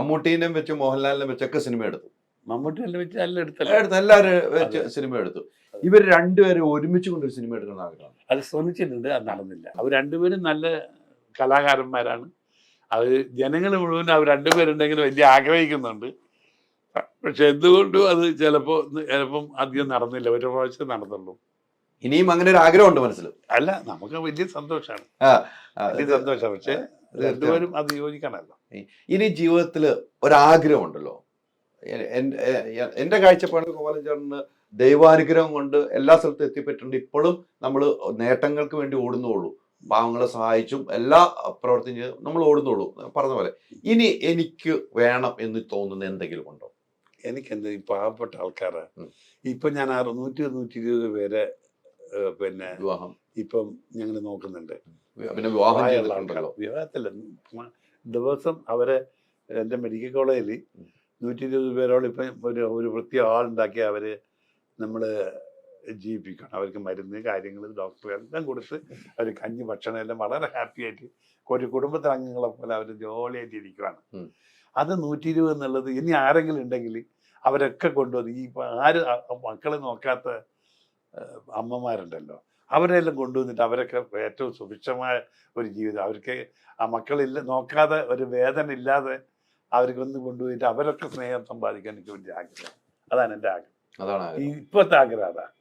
മമ്മൂട്ടീനെയും വെച്ച് മോഹൻലാലിനെ വെച്ചൊക്കെ സിനിമ എടുത്തു. മമ്മൂട്ടി എല്ലാം വെച്ച് എല്ലാം എല്ലാവരും വെച്ച് സിനിമ എടുത്തു. ഇവർ രണ്ടുപേരും ഒരുമിച്ച് കൊണ്ടൊരു സിനിമ എടുക്കുന്ന ആഗ്രഹം അത് ശ്രമിച്ചിട്ടുണ്ട്, അത് നടന്നില്ല. അവർ രണ്ടുപേരും നല്ല കലാകാരന്മാരാണ്. അത് ജനങ്ങൾ മുഴുവൻ അവർ രണ്ടുപേരുണ്ടെങ്കിലും വലിയ ആഗ്രഹിക്കുന്നുണ്ട്. പക്ഷെ എന്തുകൊണ്ടും അത് ചിലപ്പം അധികം നടന്നില്ല. ഒരു പ്രാവശ്യം നടന്നുള്ളൂ. ഇനിയും അങ്ങനെ ഒരു ആഗ്രഹമുണ്ട് മനസ്സിൽ. അല്ല, നമുക്ക് വലിയ സന്തോഷമാണ്, വലിയ സന്തോഷം. പക്ഷെ രണ്ടുപേരും അത് യോജിക്കണമല്ലോ. ഇനി ജീവിതത്തിൽ ഒരാഗ്രഹം ഉണ്ടല്ലോ. എൻ്റെ കാഴ്ചപ്പാടിൽ ഗോപാലൻ ചേട്ടന് ദൈവാനുഗ്രഹം കൊണ്ട് എല്ലാ സ്ഥലത്തും എത്തിപ്പെട്ടിട്ടുണ്ട്. ഇപ്പോഴും നമ്മൾ നേട്ടങ്ങൾക്ക് വേണ്ടി ഓടുന്നുള്ളൂ. പാവങ്ങളെ സഹായിച്ചും എല്ലാ പ്രവർത്തിയും ചെയ്ത് നമ്മൾ ഓടുന്നുള്ളൂ. പറഞ്ഞ പോലെ ഇനി എനിക്ക് വേണം എന്ന് തോന്നുന്ന എന്തെങ്കിലും ഉണ്ടോ? എനിക്കെന്ത്, ഈ പാവപ്പെട്ട ആൾക്കാരെ ഇപ്പം ഞാൻ 120 പേരെ പിന്നെ വിവാഹം ഇപ്പം ഞങ്ങൾ നോക്കുന്നുണ്ട്. പിന്നെ വിവാഹത്തില്ല, ദിവസം അവരെ എൻ്റെ മെഡിക്കൽ കോളേജിൽ 120 പേരോളം ഇപ്പം ഒരു പ്രത്യേക ആളുണ്ടാക്കി അവര് നമ്മൾ ജീവിപ്പിക്കണം. അവർക്ക് മരുന്ന് കാര്യങ്ങൾ ഡോക്ടർ എല്ലാം കൊടുത്ത് അവർ കഞ്ഞി ഭക്ഷണം എല്ലാം വളരെ ഹാപ്പി ആയിട്ട് ഒരു കുടുംബത്തിലെ അംഗങ്ങളെ പോലെ അവർ ജോളിയായിട്ട് ഇരിക്കുകയാണ്. അത് 120 എന്നുള്ളത് ഇനി ആരെങ്കിലും ഉണ്ടെങ്കിൽ അവരൊക്കെ കൊണ്ടുവന്ന് ഈ ആര് മക്കളെ നോക്കാത്ത അമ്മമാരുണ്ടല്ലോ അവരെല്ലാം കൊണ്ടുവന്നിട്ട് അവരൊക്കെ ഏറ്റവും സുഭിക്ഷമായ ഒരു ജീവിതം, അവർക്ക് ആ മക്കളില്ല നോക്കാതെ ഒരു വേദന ഇല്ലാതെ അവർക്കൊന്ന് കൊണ്ടുപോയിട്ട് അവരൊക്കെ സ്നേഹം സമ്പാദിക്കാൻ എനിക്ക് വലിയ ആഗ്രഹം. അതാണ് എൻ്റെ ആഗ്രഹം. അതാണ് ഇപ്പോഴത്തെ ആഗ്രഹം. അതാണ്,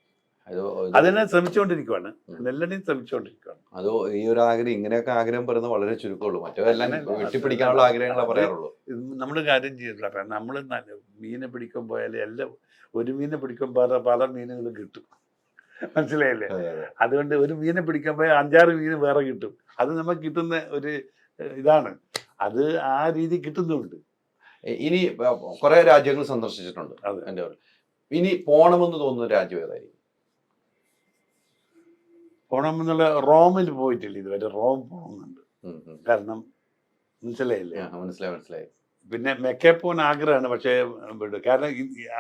അതിനെ ശ്രമിച്ചുകൊണ്ടിരിക്കുവാണ്, എല്ലാവരും ശ്രമിച്ചുകൊണ്ടിരിക്കുവാണ്. അതോ ഈ ഒരു ആഗ്രഹം, ഇങ്ങനെയൊക്കെ ആഗ്രഹം പറയുന്നത് വളരെ ചുരുക്കമുള്ളൂ. മറ്റെല്ലാം വെട്ടിപ്പിടിക്കാനുള്ള ആഗ്രഹങ്ങളെ പറയാറുള്ളൂ. നമ്മൾ കാര്യം ചെയ്തില്ല. നമ്മൾ മീനെ പിടിക്കാൻ പോയാൽ എല്ലാം ഒരു മീനെ പിടിക്കുമ്പോൾ പല മീനുകളും കിട്ടും, മനസ്സിലായില്ലേ? അതുകൊണ്ട് ഒരു മീനെ പിടിക്കാൻ പോയാൽ 5-6 മീൻ വേറെ കിട്ടും. അത് നമുക്ക് കിട്ടുന്ന ഒരു ഇതാണ്, അത് ആ രീതി കിട്ടുന്നുണ്ട്. ഇനി കുറെ രാജ്യങ്ങൾ സന്ദർശിച്ചിട്ടുണ്ട്. എൻ്റെ ഇനി പോണമെന്ന് തോന്നുന്ന രാജ്യം ഏതായിരിക്കും? പോണമെന്നുള്ള റോമിൽ പോയിട്ടില്ല ഇതുവരെ. റോം പോകണമെന്നുണ്ട്. കാരണം മനസ്സിലായില്ലേ? മനസ്സിലായി. പിന്നെ മെക്കെ പോകാൻ ആഗ്രഹമാണ്. പക്ഷേ കാരണം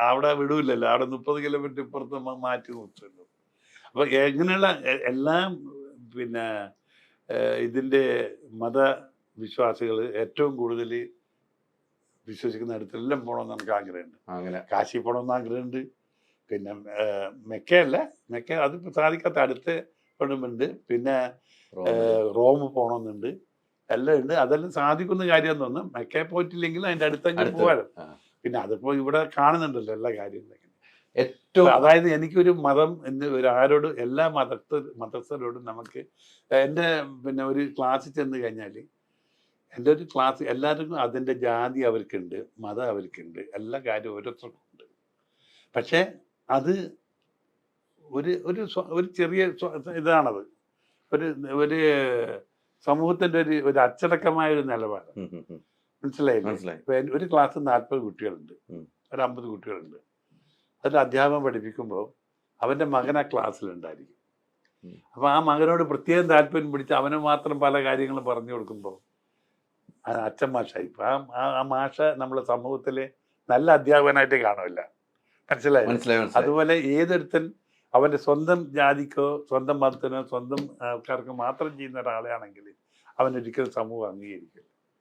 അവിടെ വിടൂല്ലല്ലോ. അവിടെ 30 കിലോമീറ്റർ ഇപ്പുറത്ത് മാറ്റി നിർത്തുമല്ലോ. അപ്പൊ എങ്ങനെയുള്ള എല്ലാം പിന്നെ ഇതിൻ്റെ മതവിശ്വാസികൾ ഏറ്റവും കൂടുതൽ വിശ്വസിക്കുന്ന അടുത്തെല്ലാം പോകണമെന്ന് നമുക്ക് ആഗ്രഹമുണ്ട്. അങ്ങനെ കാശി പോകണമെന്ന് ആഗ്രഹമുണ്ട്. പിന്നെ മെക്കയല്ല, മെക്ക അത് സാധിക്കാത്ത അടുത്ത് ഉണ്ട്. പിന്നെ റോം പോകണമെന്നുണ്ട്. എല്ലാം ഉണ്ട്. അതെല്ലാം സാധിക്കുന്ന കാര്യം തോന്നും. മെക്കെ പോയിട്ടില്ലെങ്കിൽ അതിൻ്റെ അടുത്തെങ്കിലും പോകാനും. പിന്നെ അതിപ്പോൾ ഇവിടെ കാണുന്നുണ്ടല്ലോ എല്ലാ കാര്യങ്ങളും. ഏറ്റവും അതായത് എനിക്കൊരു മതം എന്ന് ആരോടും എല്ലാ മതസ്ഥരോടും നമുക്ക് എൻ്റെ പിന്നെ ഒരു ക്ലാസ്സിൽ ചെന്ന് കഴിഞ്ഞാൽ എൻ്റെ ഒരു ക്ലാസ് എല്ലാവർക്കും അതിൻ്റെ ജാതി അവർക്കുണ്ട്, മതം അവർക്കുണ്ട്, എല്ലാ കാര്യവും ഓരോരുത്തർക്കും ഉണ്ട്. പക്ഷേ അത് ഒരു ചെറിയ ഇതാണത്, ഒരു സമൂഹത്തിൻ്റെ ഒരു അച്ചടക്കമായ ഒരു നിലപാട്. മനസ്സിലായില്ലേ? ഒരു ക്ലാസ് 40 കുട്ടികളുണ്ട്, ഒരു 50 കുട്ടികളുണ്ട്. അതിൽ അധ്യാപനം പഠിപ്പിക്കുമ്പോൾ അവൻ്റെ മകൻ ആ ക്ലാസ്സിലുണ്ടായിരിക്കും. അപ്പോൾ ആ മകനോട് പ്രത്യേകം താല്പര്യം പിടിച്ച് അവന് മാത്രം പല കാര്യങ്ങളും പറഞ്ഞു കൊടുക്കുമ്പോൾ അച്ഛൻ മാഷായി. ആ മാഷ നമ്മളെ സമൂഹത്തിലെ നല്ല അധ്യാപകനായിട്ട് കാണില്ല. മനസ്സിലായി? അതുപോലെ ഏതൊരുത്തൻ അവൻ്റെ സ്വന്തം ജാതിക്കോ സ്വന്തം മതത്തിനോ സ്വന്തം ആൾക്കാർക്ക് മാത്രം ചെയ്യുന്ന ഒരാളെയാണെങ്കിൽ അവനൊരിക്കലും സമൂഹം അംഗീകരിക്കില്ല.